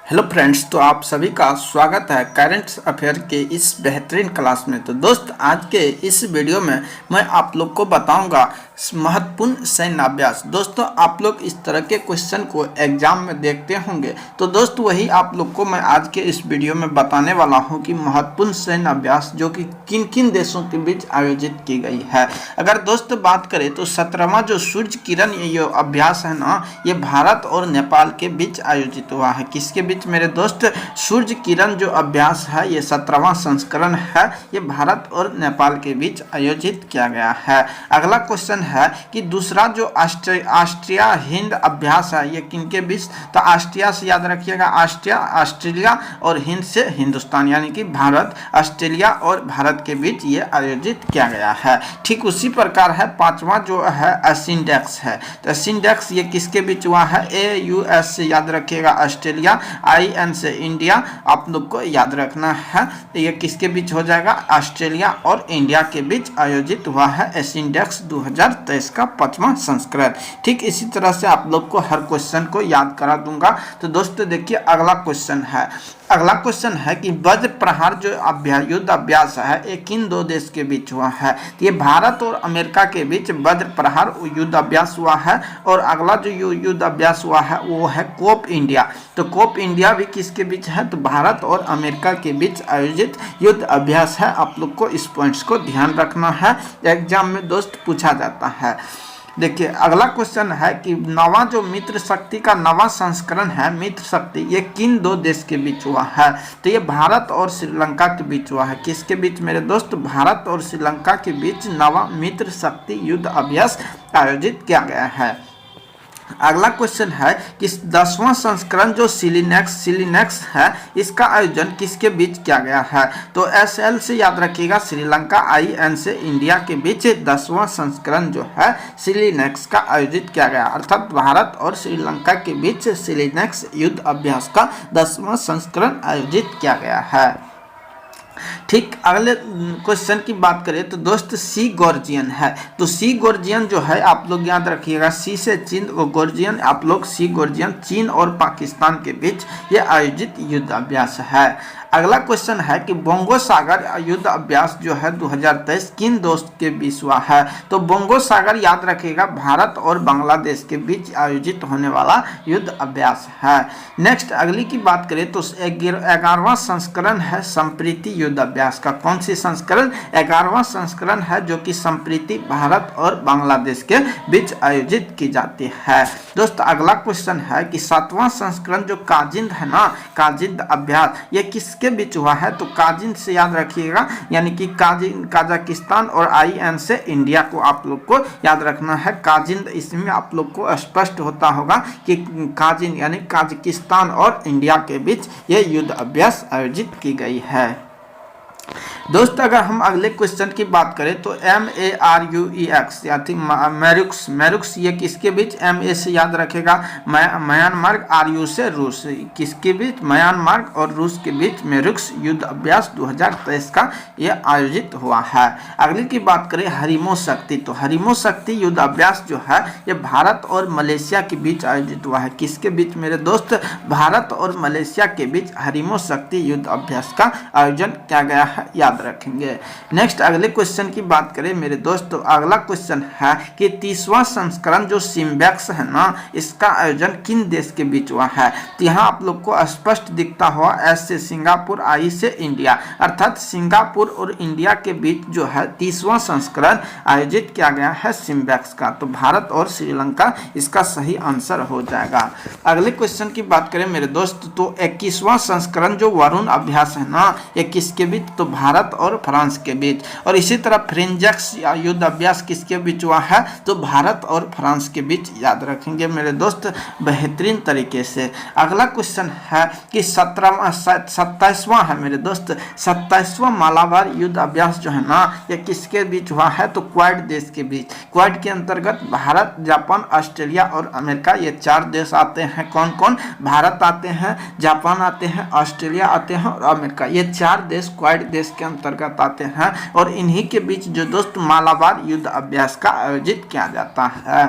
Hello friends, तो आप सभी का स्वागत है करंट अफेयर के इस बेहतरीन क्लास में। तो दोस्त, आज के इस वीडियो में मैं आप लोग को बताऊंगा महत्वपूर्ण सैन्य अभ्यास। दोस्तों, आप लोग इस तरह के क्वेश्चन को एग्जाम में देखते होंगे, तो दोस्त वही आप लोग को मैं आज के इस वीडियो में बताने वाला हूं कि महत्वपूर्ण सैन्य अभ्यास जो कि किन किन देशों के बीच आयोजित की गई है। अगर दोस्त बात करें तो 17वां जो सूर्य किरण ये अभ्यास है ना, ये भारत और नेपाल के बीच आयोजित हुआ है। किसके बीच मेरे दोस्त? सूर्य किरण जो अभ्यास है ये 17वां संस्करण है, ये भारत और नेपाल के बीच आयोजित किया गया है। अगला क्वेश्चन है कि दूसरा जो ऑस्ट्रिया हिंद अभ्यास है ये किनके बीच? तो ऑस्ट्रिया से याद रखिएगा, ऑस्ट्रिया, ऑस्ट्रेलिया और हिंद से हिंदुस्तान, यानी कि भारत, ऑस्ट्रेलिया और भारत के बीच ये आयोजित किया गया है। ठीक उसी प्रकार है पांचवा जो है एसिंडेक्स है। तो एसिंडेक्स ये किसके बीच हुआ है? AUS से याद रखिएगा ऑस्ट्रेलिया, IN से इंडिया, आप लोग को याद रखना है। ये किसके बीच हो जाएगा? ऑस्ट्रेलिया और इंडिया के बीच आयोजित हुआ है एसिंडेक्स 2023 का 5वां संस्करण। ठीक इसी तरह से आप लोग को हर क्वेश्चन को याद करा दूंगा। तो दोस्तों देखिए, अगला क्वेश्चन है कि वज्र प्रहार जो युद्ध अभ्यास है ये किन दो देश के बीच हुआ है? तो ये भारत और अमेरिका के बीच वज्र प्रहार युद्ध अभ्यास हुआ है। और अगला जो युद्ध अभ्यास हुआ है वो है कोप इंडिया। तो कोप इंडिया भी किसके बीच है? तो भारत और अमेरिका के बीच आयोजित युद्ध अभ्यास है। आप लोग को इस पॉइंट्स को ध्यान रखना है, एग्जाम में दोस्त पूछा जाता है। देखिए, अगला क्वेश्चन है कि नवा जो मित्र शक्ति का नवा संस्करण है, मित्र शक्ति, ये किन दो देश के बीच हुआ है? तो ये भारत और श्रीलंका के बीच हुआ है। किसके बीच मेरे दोस्त? भारत और श्रीलंका के बीच नवा मित्र शक्ति युद्ध अभ्यास आयोजित किया गया है। अगला क्वेश्चन है कि 10वां संस्करण जो सिलिनेक्स है, इसका आयोजन किसके बीच किया गया है? तो SL से याद रखिएगा श्रीलंका, IN से इंडिया के बीच 10वां संस्करण जो है सिलिनेक्स का आयोजित किया गया, अर्थात भारत और श्रीलंका के बीच सिलिनेक्स युद्ध अभ्यास का 10वां संस्करण आयोजित किया गया है। ठीक, अगले क्वेश्चन की बात करें तो दोस्त सी गॉर्जियन है। तो सी गॉर्जियन जो है आप लोग याद रखिएगा, सी से चीन और गॉर्जियन, आप लोग सी गॉर्जियन चीन और पाकिस्तान के बीच ये आयोजित युद्ध अभ्यास है। अगला क्वेश्चन है कि बोंगो सागर युद्ध अभ्यास जो है 2023 किन दोस्त के बीच हुआ है? तो बोंगो सागर याद रखिएगा भारत और बांग्लादेश के बीच आयोजित होने वाला युद्ध अभ्यास है। नेक्स्ट अगली की बात करें तो 11वां संस्करण है संप्रीति युद्ध अभ्यास का। कौन सी संस्करण? 11वां संस्करण है जो कि संप्रीति भारत और बांग्लादेश के बीच आयोजित की जाती है। दोस्त अगला क्वेश्चन है कि 7वां संस्करण जो काजिंद है ना, काजिंद अभ्यास, ये किसके बीच हुआ है? तो काजिंद से याद रखिएगा, यानी कि काजाकिस्तान और IN से इंडिया को आप लोग को याद रखना है। काजिंद, इसमें आप लोग को स्पष्ट होता होगा कि काजिंद यानी काजाकिस्तान और इंडिया के बीच ये युद्ध अभ्यास आयोजित की गई है। दोस्त अगर हम अगले क्वेश्चन की बात करें तो MARUEX यानी मैरुक्स, ये किसके बीच? MA से याद रखेगा म्यांमार, RU से रूस, किसके बीच? म्यांमार और रूस के बीच मैरुक्स युद्ध अभ्यास 2023 का ये आयोजित हुआ है। अगली की बात करें हरिमो शक्ति, तो हरिमो शक्ति युद्ध अभ्यास जो है ये भारत और मलेशिया के बीच आयोजित हुआ है। किसके बीच मेरे दोस्त? भारत और मलेशिया के बीच हरिमो शक्ति युद्ध अभ्यास का आयोजन किया गया है, याद रखेंगे। नेक्स्ट अगले क्वेश्चन की बात करें मेरे दोस्त, तो अगला क्वेश्चन है कि 30वां संस्करण जो सिम्बैक्स है ना, इसका आयोजन किन देश के बीच हुआ है? तो यहाँ आप लोग को स्पष्ट दिखता हुआ S से सिंगापुर, I से इंडिया, अर्थात सिंगापुर और इंडिया के बीच जो है 30वां संस्करण आयोजित किया गया है सिम्बैक्स का। तो भारत और श्रीलंका इसका सही आंसर हो जाएगा। अगले क्वेश्चन की बात करें मेरे दोस्त, तो 21वां संस्करण जो वरुण अभ्यास है ना, ये किसके बीच? तो भारत और फ्रांस के बीच। और इसी तरह फ्रेंजक्स युद्ध अभ्यास किसके बीच हुआ है? तो भारत और फ्रांस के बीच, याद रखेंगे मेरे दोस्त बेहतरीन तरीके से। अगला क्वेश्चन है कि 27वां है मेरे दोस्त, 27वां मालाबार युद्ध अभ्यास जो है ना, ये किसके बीच हुआ है? तो क्वाड देश के बीच। क्वाड के अंतर्गत भारत, जापान, ऑस्ट्रेलिया और अमेरिका, ये 4 देश आते हैं। कौन कौन? भारत आते हैं, जापान आते हैं, ऑस्ट्रेलिया आते हैं और अमेरिका, ये 4 देश क्वाड देश के अंतर्गत आते हैं। और इन्हीं के बीच जो दोस्त मालाबार युद्ध अभ्यास का आयोजित किया जाता है।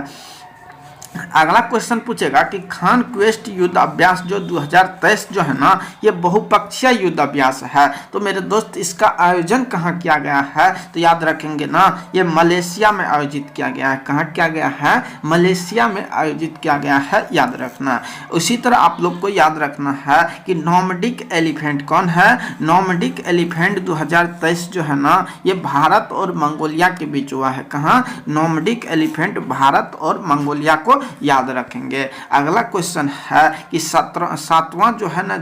अगला क्वेश्चन पूछेगा कि खान क्वेस्ट युद्ध अभ्यास जो 2023 जो है ना, ये बहुपक्षीय युद्ध अभ्यास है। तो मेरे दोस्त इसका आयोजन कहाँ किया गया है, तो याद रखेंगे ना, ये मलेशिया में आयोजित किया गया है। कहाँ किया गया है, मलेशिया में आयोजित किया गया है, याद रखना। उसी तरह आप लोग को याद रखना है कि नॉर्डिक एलिफेंट कौन है, नॉर्डिक एलिफेंट 2023 जो है ना, ये भारत और मंगोलिया के बीच हुआ है। कहाँ, नॉर्डिक एलिफेंट भारत और मंगोलिया को याद रखेंगे। अगला क्वेश्चन है कि सातवां जो है ना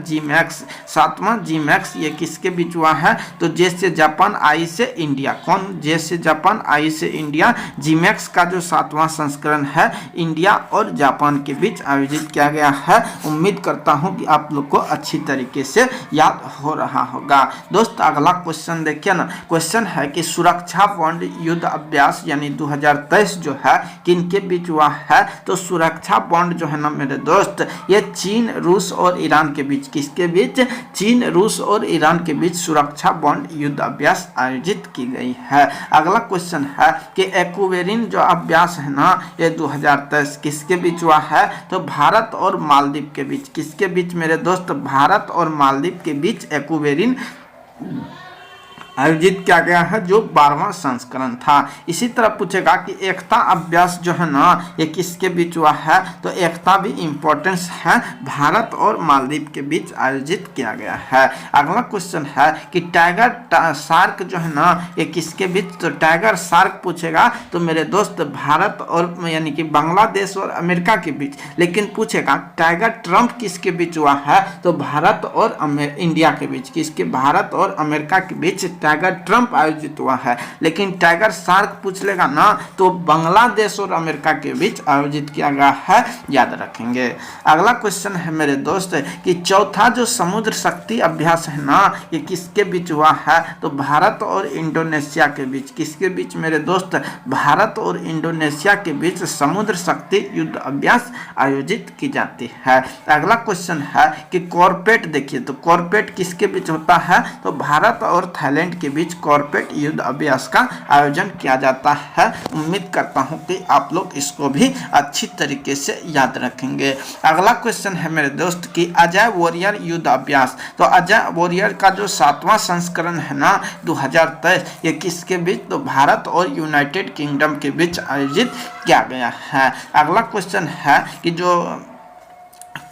सातवां जी मैक्स ये किसके बीच हुआ है, तो जे से जापान, आई से इंडिया। कौन, जे से जापान, आई से इंडिया। जी मैक्स का जो 7वां संस्करण है इंडिया और जापान के बीच आयोजित किया गया है। उम्मीद करता हूं कि आप लोग को अच्छी तरीके से याद हो रहा होगा। दोस्त अगला क्वेश्चन देखिए ना, क्वेश्चन है कि सुरक्षा बॉन्ड युद्ध अभ्यास यानी 2023 जो है किनके बीच हुआ है, तो सुरक्षा बॉन्ड जो है ना मेरे दोस्त, ये चीन, रूस और ईरान के बीच, किसके बीच, चीन, रूस और ईरान के बीच सुरक्षा बॉन्ड युद्ध अभ्यास आयोजित की गई है। अगला क्वेश्चन है कि एक्वेरिन जो अभ्यास है ना, ये 2023 किसके बीच हुआ है, तो भारत और मालदीव के बीच। किसके बीच मेरे दोस्त, भारत और मालदीव के बीच एक्वेरिन आयोजित किया गया है, जो 12वां संस्करण था। इसी तरह पूछेगा कि एकता अभ्यास जो है ना, ये किसके बीच हुआ है, तो एकता भी इम्पोर्टेंस है, भारत और मालदीव के बीच आयोजित किया गया है। अगला क्वेश्चन है कि टाइगर शार्क जो है ना, ये किसके बीच, तो टाइगर शार्क पूछेगा तो मेरे दोस्त भारत और यानी कि बांग्लादेश और अमेरिका के बीच। लेकिन पूछेगा टाइगर ट्रंप किसके बीच हुआ है, तो भारत और इंडिया के बीच। किसके, भारत और अमेरिका के बीच टाइगर ट्रंप आयोजित हुआ है। लेकिन टाइगर शार्क पूछ लेगा ना, तो बांग्लादेश और अमेरिका के बीच आयोजित किया गया है, याद रखेंगे। अगला क्वेश्चन है मेरे दोस्त कि चौथा जो समुद्र शक्ति अभ्यास है ना, ये किसके बीच हुआ है, तो भारत और इंडोनेशिया के बीच। किसके बीच मेरे दोस्त, भारत और इंडोनेशिया के बीच समुद्र शक्ति युद्ध अभ्यास आयोजित की जाती है। अगला क्वेश्चन है कि कॉर्पेट, देखिए तो कॉर्पेट किसके बीच होता है, तो भारत और थाईलैंड के बीच कॉर्पेट युद्ध अभ्यास का आयोजन किया जाता है। उम्मीद करता हूं कि आप लोग इसको भी अच्छी तरीके से याद रखेंगे। अगला क्वेश्चन है मेरे दोस्त कि अजय वॉरियर युद्ध अभ्यास, तो अजय वॉरियर का जो 7वां संस्करण है ना 2023, ये किसके बीच, तो भारत और यूनाइटेड किंगडम के बीच आयोजित किया गया है। अगला क्वेश्चन है कि जो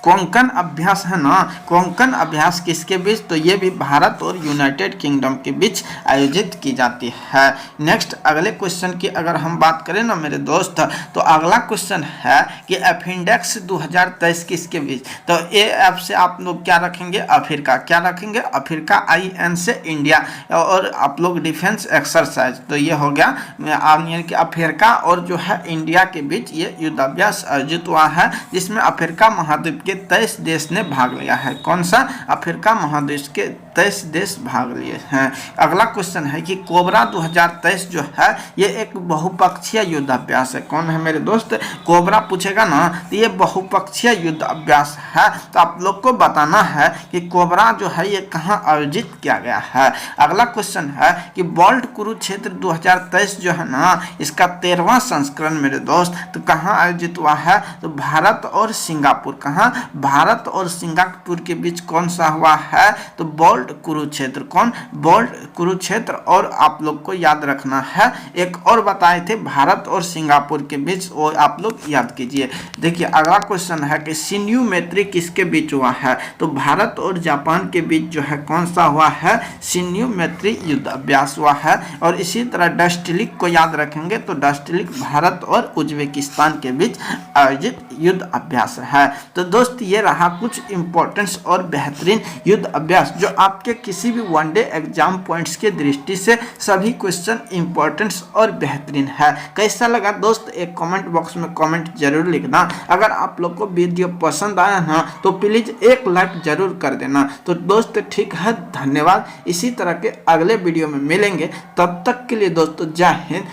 कोंकण अभ्यास है ना, कोंकण अभ्यास किसके बीच, तो ये भी भारत और यूनाइटेड किंगडम के बीच आयोजित की जाती है। नेक्स्ट अगले क्वेश्चन की अगर हम बात करें ना मेरे दोस्त, तो अगला क्वेश्चन है कि अफिंडेक्स 2023 किसके बीच, तो ए एफ से आप लोग क्या रखेंगे, अफ्रीका। क्या रखेंगे, अफ्रीका। IN से इंडिया, और आप लोग डिफेंस एक्सरसाइज, तो ये हो गया यानी कि अफ्रीका और जो है इंडिया के बीच ये युद्धाभ्यास आयोजित हुआ है, जिसमें अफ्रीका महाद्वीप के 23 देश ने भाग लिया है। कौन सा, अफ्रीका महादेश के 23 देश भाग लिए हैं। अगला क्वेश्चन है कि कोबरा 2023 जो है ये एक बहुपक्षीय युद्ध अभ्यास है। कौन है मेरे दोस्त, कोबरा पूछेगा ना, तो ये बहुपक्षीय युद्ध अभ्यास है। तो आप लोग को बताना है कि कोबरा जो है ये कहाँ आयोजित किया गया है। अगला क्वेश्चन है कि बोल्ट कुरुक्षेत्र 2023 जो है ना, इसका 13वां संस्करण मेरे दोस्त, तो कहाँ आयोजित हुआ है, तो भारत और सिंगापुर। कहाँ, भारत और सिंगापुर के बीच कौन सा हुआ है, तो बोल्ट कुरुक्षेत्र। कौन, बोल्ट कुरुक्षेत्र। और आप लोग को याद रखना है, एक और बताए थे भारत और सिंगापुर के बीच, वो आप लोग याद कीजिए। देखिए अगला क्वेश्चन है कि सिन्यू मैत्री किसके बीच हुआ है, तो भारत और जापान के बीच जो है कौन सा हुआ है, सिन्यू मैत्री युद्ध अभ्यास हुआ है। और इसी तरह डस्टिलिक को याद रखेंगे, तो डस्टिलिक भारत और उज्बेकिस्तान के बीच आयोजित युद्ध अभ्यास है। तो दोस्त ये रहा कुछ इंपॉर्टेंस और बेहतरीन युद्ध अभ्यास जो आपके किसी भी वनडे एग्जाम पॉइंट्स के दृष्टि से सभी क्वेश्चन इंपॉर्टेंस और बेहतरीन है। कैसा लगा दोस्त, एक कमेंट बॉक्स में कमेंट जरूर लिखना। अगर आप लोग को वीडियो पसंद आया ना, तो प्लीज एक लाइक जरूर कर देना। तो दोस्त ठीक है, धन्यवाद। इसी तरह के अगले वीडियो में मिलेंगे, तब तक के लिए दोस्तों जय हिंद।